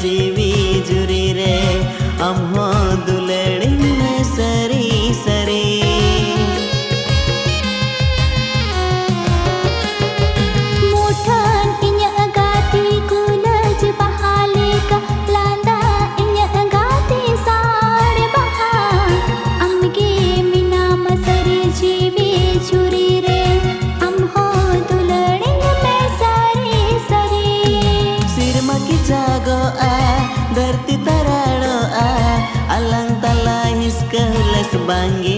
जीवी जुरी रे अम्हो दुलड़ी में सरी सरी मुठन इन्या गाती कुलज बहाले का लांदा इन्या गाती सार बहा अम्गे मिना मसरी जीवी जुरी रे अम्हो दुलड़ी में सरी सरी सिरमा की जागो आ धरती तराड़ो आ अलंग तला हिसका हुलस बांगी